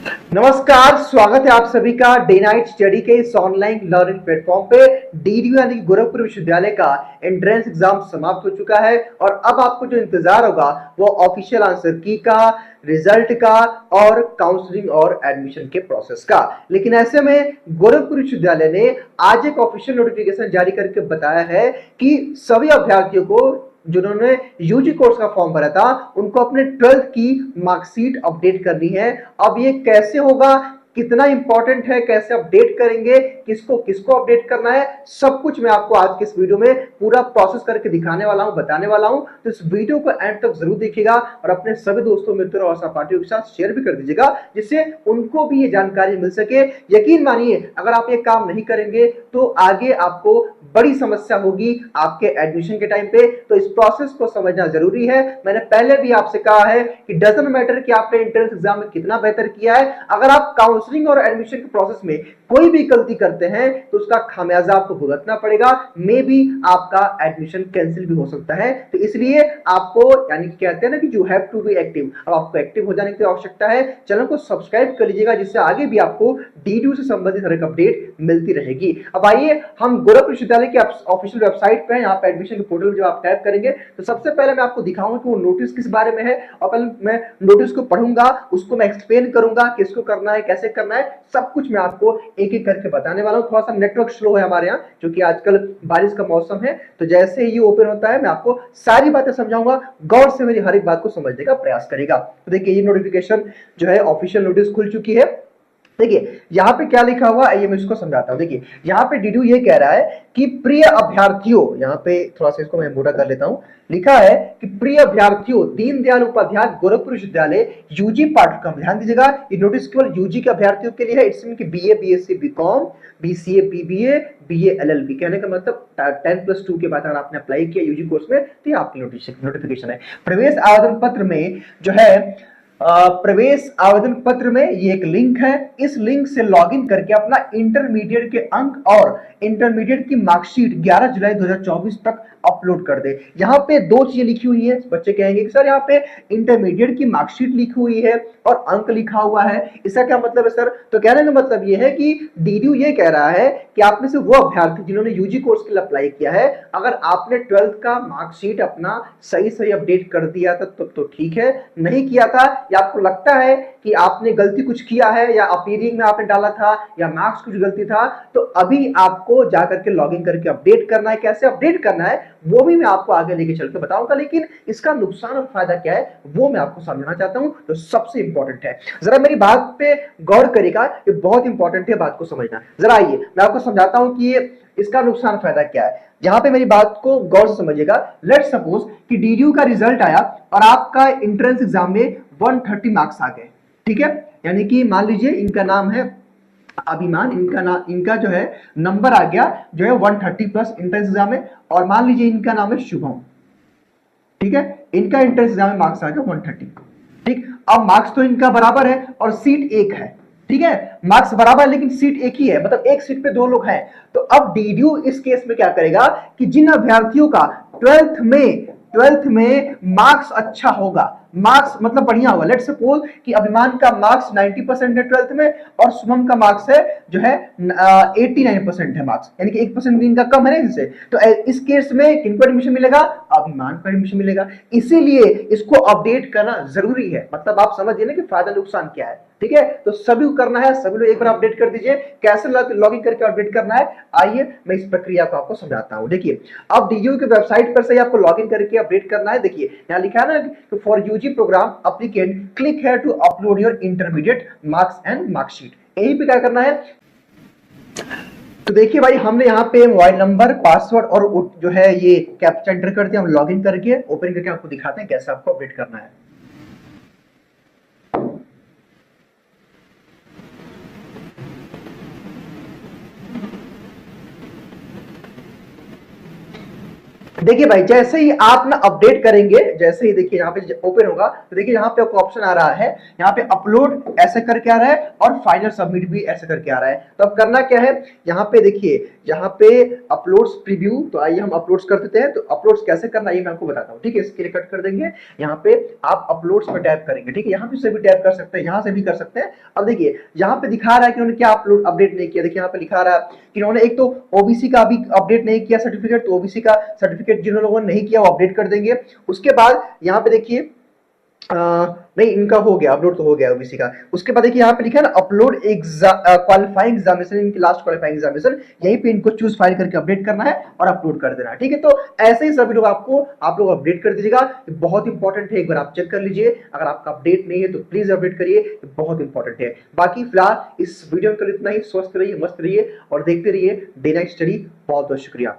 नमस्कार, स्वागत है आप सभी का डे नाइट स्टडी के इस ऑनलाइन लर्निंग प्लेटफॉर्म पे। डीडीयू यानी कि गोरखपुर विश्वविद्यालय का एंट्रेंस एग्जाम समाप्त हो चुका है और अब आपको जो इंतजार होगा वो ऑफिशियल आंसर की का, रिजल्ट का और काउंसलिंग और एडमिशन के प्रोसेस का। लेकिन ऐसे में गोरखपुर विश्वविद्यालय ने आज एक ऑफिशियल नोटिफिकेशन जारी करके बताया है कि सभी अभ्यर्थियों को जिन्होंने यूजी कोर्स का फॉर्म भरा था उनको अपने 12th की मार्कशीट अपडेट करनी है। अब ये कैसे होगा, कितना इंपॉर्टेंट है, कैसे अपडेट करेंगे, किसको किसको अपडेट करना है, सब कुछ मैं आपको आज के इस वीडियो में पूरा प्रोसेस करके दिखाने वाला हूं, बताने वाला हूं। तो इस वीडियो को एंड तक जरूर देखिएगा और अपने सभी दोस्तों मित्रों और सहपाठियों के साथ शेयर भी कर दीजिएगा जिससे उनको भी ये जानकारी मिल सके। यकीन मानिए अगर आप ये काम नहीं करेंगे तो आगे आपको बड़ी समस्या होगी आपके एडमिशन के टाइम पे। तो इस प्रोसेस को समझना जरूरी है। मैंने पहले भी आपसे कहा है कि डजंट मैटर कि आपने एंट्रेंस एग्जाम में कितना बेहतर किया है, अगर आप काउंसलिंग और एडमिशन के प्रोसेस में कोई भी गलती करते हैं तो उसका खामियाजा आपको भुगतना पड़ेगा। मे बी आपका एडमिशन कैंसिल भी हो सकता है। तो इसलिए आपको यानी कहते हैं ना कि you have to be active, अब आपको एक्टिव हो जाने की आवश्यकता है। चैनल को सब्सक्राइब कर लीजिएगा जिससे आगे भी आपको डीडीयू से संबंधित हर एक अपडेट मिलती रहेगी। अब आइए हम गोरखपुर विश्वविद्यालय की ऑफिशियल वेबसाइट पे, यहाँ पे एडमिशन के पोर्टल में जब आप टाइप करेंगे तो सबसे पहले मैं आपको दिखाऊंगा कि वो नोटिस किस बारे में है और पहले मैं नोटिस को पढ़ूंगा, उसको मैं एक्सप्लेन करूंगा किसको करना है, कैसे करना है, सब कुछ मैं आपको एक एक करके बताने वाला हूं। थोड़ा सा नेटवर्क स्लो है हमारे यहाँ क्योंकि आजकल बारिश का मौसम है, तो जैसे ही ओपन होता है मैं आपको सारी बातें समझाऊंगा। गौर से मेरी हर एक बात को समझने का प्रयास करेगा। तो देखिए ये नोटिफिकेशन जो है ऑफिशियल नोटिस खुल चुकी है। देखिए यहाँ पे क्या लिखा हुआ है, ये मैं इसको समझाता हूँ। देखिए यहाँ पे डीडीयू ये कह रहा है कि प्रिय अभ्यर्थियों, यहाँ पे थोड़ा सा इसको मैं मोटा कर लेता हूँ, लिखा है कि प्रिय अभ्यर्थियों, दीनदयाल उपाध्याय गोरखपुर विश्वविद्यालय यूजी पाठ्यक्रम, ध्यान दीजिएगा ये नोटिस केवल यूजी के अभ्यर्थियों के लिए है। इट्स मीन कि BA, BSc, BCom, BCA, BBA, BA, LLB, कहने का मतलब 10+2 के बाद अगर आपने अप्लाई किया यूजी कोर्स में तो ये आपकी नोटिफिकेशन है। प्रवेश आवेदन पत्र में जो है प्रवेश आवेदन पत्र में ये एक लिंक है, इस लिंक से लॉगिन करके अपना इंटरमीडिएट के अंक और इंटरमीडिएट की मार्कशीट 11 जुलाई 2024 तक अपलोड कर दे। यहाँ पे दो चीजें लिखी हुई है, बच्चे कहेंगे कि सर यहाँ पे इंटरमीडिएट की मार्कशीट लिखी हुई है और अंक लिखा हुआ है, इसका क्या मतलब है सर? तो कहने का मतलब ये है कि डीडीयू ये कह रहा है कि आप में से वो अभ्यर्थी जिन्होंने यूजी कोर्स के लिए अप्लाई किया है, अगर आपने 12th का मार्कशीट अपना सही सही अपडेट कर दिया था तो ठीक है, नहीं किया था या आपको लगता है कि आपने गलती कुछ किया है या अपीयरिंग में आपने डाला था या मार्क्स कुछ गलती था, तो अभी आपको जाकर के लॉगिन करके अपडेट करना है। कैसे अपडेट करना है वो भी मैं आपको आगे लेके चल के बताऊंगा, लेकिन इसका नुकसान और फायदा क्या है वो मैं आपको समझाना चाहता हूं। तो सबसे इंपॉर्टेंट है, जरा मेरी बात पे गौर करेगा, ये बहुत इंपॉर्टेंट है बात को समझना। जरा आइए मैं आपको समझाता हूं कि ये इसका नुकसान फायदा क्या है। यहां पे मेरी बात को गौर से समझिएगा। लेट सपोज कि डीडीयू का रिजल्ट आया और आपका एंट्रेंस एग्जाम में 130 मार्क्स आ गए, ठीक है, यानी कि मान लीजिए इनका नाम है अभिमान, इनका जो है नंबर आ गया जो है 130 प्लस एंट्रेंस एग्जाम में, और मान लीजिए इनका नाम है शुभम, ठीक है, इनका एंट्रेंस एग्जाम में मार्क्स आ गया 130, ठीक। अब मार्क्स तो इनका बराबर है और सीट एक है, ठीक है, मार्क्स बराबर है लेकिन सीट एक ही है, मतलब एक सीट पे दो लोग हैं। तो अब डीडीयू इस केस में क्या करेगा कि जिन अभ्यर्थियों का 12th में मार्क्स अच्छा होगा, मार्क्स मतलब बढ़िया होगा, लेट्स सपोज कि अभिमान का मार्क्स 90% है 12th में और शुभम का मार्क्स है जो है 89% है मार्क्स, यानी कि 1% इनका कम है ना इनसे, तो इस केस में किनको एडमिशन मिलेगा? अभिमान को एडमिशन मिलेगा। इसीलिए इसको अपडेट करना जरूरी है। मतलब आप समझिए ना कि फायदा नुकसान क्या है, ठीक है। तो सभी को करना है, सभी लोग एक बार अपडेट कर दीजिए। कैसे लॉगिन करके अपडेट करना है आइए मैं इस प्रक्रिया को आपको समझाता हूं। देखिए अब डीयू की वेबसाइट पर से आपको लॉगिन करके अपडेट करना है। देखिए यहां लिखा है ना for UG programme applicant click here to upload your intermediate marks and marksheet, यही पे क्या करना है। तो देखिए भाई हमने यहाँ पे मोबाइल नंबर, पासवर्ड और जो है ये कैप्चा एंटर कर दिया। हम लॉगिन करके ओपन करके आपको दिखाते हैं कैसे आपको अपडेट करना है। देखिए भाई, जैसे ही आप ना अपडेट करेंगे, जैसे ही देखिए यहाँ पे ओपन होगा तो देखिए यहाँ पे आपको ऑप्शन आ रहा है, यहाँ पे अपलोड ऐसे करके आ रहा है और फाइनल सबमिट भी ऐसे करके आ रहा है। तो अब करना क्या है, यहाँ पे देखिए, यहाँ पे अपलोड्स प्रीव्यू, तो आइए हम अपलोड्स कर देते हैं। तो अपलोड्स कैसे करना ये मैं आपको बताता हूँ, ठीक है। इसके लिए कट कर देंगे, यहाँ पे आप अपलोड्स पे टैप करेंगे, ठीक है। यहाँ से भी टैप कर सकते हैं, यहाँ से भी कर सकते हैं। अब देखिए यहाँ पे दिखा रहा है कि उन्होंने क्या अपलोड अपडेट नहीं किया। देखिए यहाँ पे लिखा रहा है कि उन्होंने एक तो ओबीसी का अभी अपडेट नहीं किया सर्टिफिकेट, तो ओबीसी का सर्टिफिकेट जिन लोगों ने नहीं किया वो अपडेट कर देंगे। उसके बाद यहाँ पे देखिए नहीं, इनका हो गया अपलोड, तो हो गया ओबीसी का। उसके बाद देखिए यहाँ पे लिखा है ना अपलोड क्वालिफाइंग एग्जामिनेशन, इनकी लास्ट क्वालिफाइंग एग्जामिनेशन, यहीं पे इनको चूज फाइल करके अपडेट करना है और अपलोड कर देना है, ठीक है। तो ऐसे ही सभी लोग आप लोग अपडेट कर दीजिएगा, बहुत इंपॉर्टेंट है, एक बार आप चेक कर लीजिए। अगर आपका अपडेट नहीं है तो प्लीज अपडेट करिए, बहुत इंपॉर्टेंट है। बाकी फिलहाल इस वीडियो में इतना ही। स्वस्थ रहिए, मस्त रहिए और देखते रहिए डे नाइट स्टडी। बहुत बहुत शुक्रिया आपका।